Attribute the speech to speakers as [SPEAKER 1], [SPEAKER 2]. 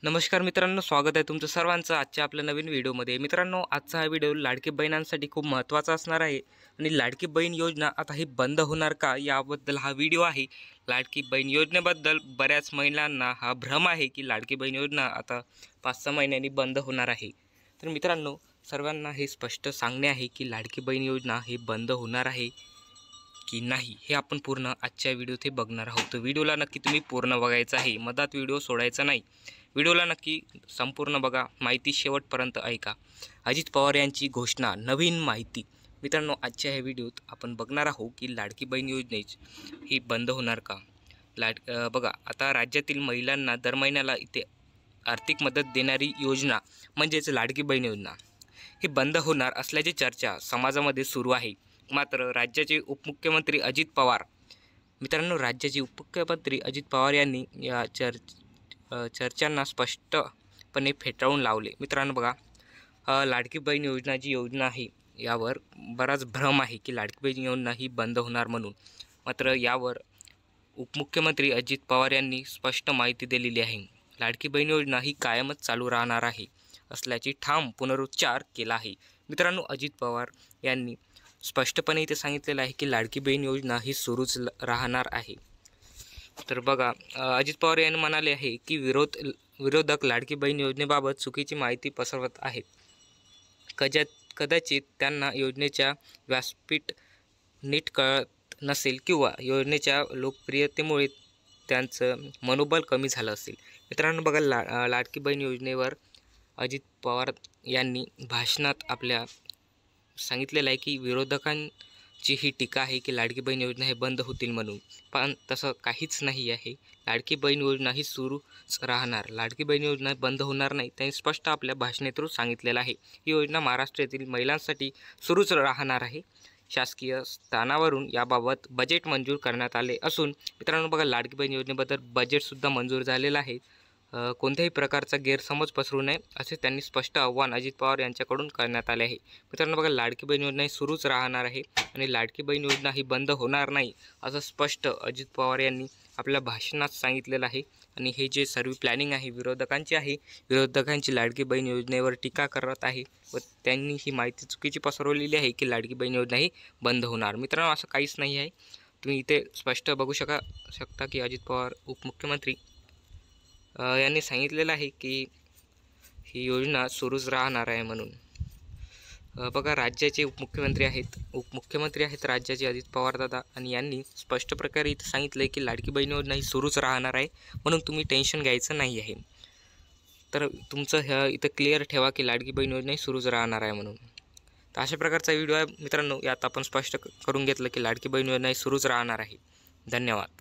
[SPEAKER 1] नमस्कार मित्रांनो, स्वागत आहे तुमचं सर्वांचं आजच्या आपल्या नवीन व्हिडिओमध्ये। मित्रांनो, आजचा हा व्हिडिओ लाडकी बहिणांसाठी खूप महत्त्वाचा असणार आहे आणि लाडकी बहीण योजना आता ही बंद होणार का याबद्दल हा व्हिडिओ आहे। लाडकी बहीण योजनेबद्दल बऱ्याच महिलांना हा भ्रम आहे की लाडकी बहीण योजना आता 5-6 महिन्यांनी बंद होणार आहे। तर मित्रांनो, सर्वांना हे स्पष्ट सांगणे आहे की लाडकी बहीण योजना ही बंद होणार आहे की नाही हे आपण पूर्ण आजच्या व्हिडिओत बघणार आहोत। तर व्हिडिओला नक्की तुम्ही पूर्ण बघायचं आहे, मधात व्हिडिओ सोडायचा नाही। व्हिडिओला नक्की संपूर्ण बघा, माहिती शेवटपर्यंत ऐका। अजित पवार यांची घोषणा, नवीन माहिती। मित्रांनो, आजच्या ह्या व्हिडिओत आपण बघणार आहोत की लाडकी बहीण योजनेची ही बंद होणार का। बघा, आता राज्यातील महिलांना दर महिन्याला इथे आर्थिक मदत देणारी योजना म्हणजेच लाडकी बहीण योजना ही बंद होणार असल्याची चर्चा समाजामध्ये सुरू आहे। मात्र राज्याचे उपमुख्यमंत्री अजित पवार राज्याचे उपमुख्यमंत्री अजित पवार यांनी या चर्चांना स्पष्टपणे फेटाळून लावले। मित्रांनो बघा, लाडकी बहीण योजना जी योजना आहे यावर बराच भ्रम आहे की लाडकी बहीण योजना ही बंद होणार म्हणून। मात्र यावर उपमुख्यमंत्री अजित पवार यांनी स्पष्ट माहिती दिलेली आहे। लाडकी बहीण योजना ही कायमच चालू राहणार आहे असल्याची ठाम पुनरुच्चार केला आहे। मित्रांनो, अजित पवार यांनी स्पष्टपणे इथे सांगितलेलं आहे की लाडकी बहीण योजना ही सुरूच राहणार आहे। तर बघा, अजित पवार यांनी म्हणाले आहे की विरोधक लाडकी बहीण योजनेबाबत चुकीची माहिती पसरवत आहेत। कदाचित त्यांना योजनेच्या व्यासपीठ नीट कळत नसेल किंवा योजनेच्या लोकप्रियतेमुळे त्यांचं मनोबल कमी झालं असेल। मित्रांनो बघा, लाडकी बहीण योजनेवर अजित पवार यांनी भाषणात आपल्या सांगितलेलं आहे की विरोधकांची ही टीका आहे की लाडकी बहीण योजना हे बंद होतील म्हणून, पण तसं काहीच नाही आहे। लाडकी बहीण योजना ही सुरूच राहणार, लाडकी बहीण योजना बंद होणार नाही, त्यांनी स्पष्ट आपल्या भाषणेतून सांगितलेलं आहे। ही योजना महाराष्ट्रातील महिलांसाठी सुरूच राहणार आहे। शासकीय स्थानावरून याबाबत बजेट मंजूर करण्यात आले असून मित्रांनो बघा, लाडकी बहीण योजनेबद्दल बजेटसुद्धा मंजूर झालेलं आहे। कोणत्याही प्रकारचा गैरसमज पसरू नये असे त्यांनी स्पष्ट आव्हान अजित पवार यांच्याकडून करण्यात आले आहे। मित्रांनो बघा, लाडकी बहीण योजना ही सुरूच राहणार आहे आणि लाडकी बहीण योजना ही बंद होणार नाही असं स्पष्ट अजित पवार यांनी आपल्या भाषणात सांगितलेलं आहे। आणि हे जे सर्व प्लॅनिंग आहे विरोधकांची आहे, विरोधकांची लाडकी बहीण योजनेवर टीका करत आहे व त्यांनी ही माहिती चुकीची पसरवलेली आहे की लाडकी बहीण योजना ही बंद होणार। मित्रांनो, असं काहीच नाही आहे। तुम्ही इथे स्पष्ट बघू शकता की अजित पवार उपमुख्यमंत्री यांनी सांगितलेलं आहे की ही योजना सुरूच राहणार आहे म्हणून। बघा, राज्याचे उपमुख्यमंत्री आहेत राज्याचे अजित पवार दादा, आणि यांनी स्पष्ट प्रकारे इथं सांगितलं आहे की लाडकी बहीण योजना ही सुरूच राहणार आहे म्हणून तुम्ही टेन्शन घ्यायचं नाही आहे। तर तुमचं इथं क्लिअर ठेवा की लाडकी बहीण योजना ही सुरूच राहणार आहे म्हणून। तर अशा प्रकारचा व्हिडिओ आहे मित्रांनो, यात आपण स्पष्ट करून घेतलं की लाडकी बहीण योजना ही सुरूच राहणार आहे। धन्यवाद।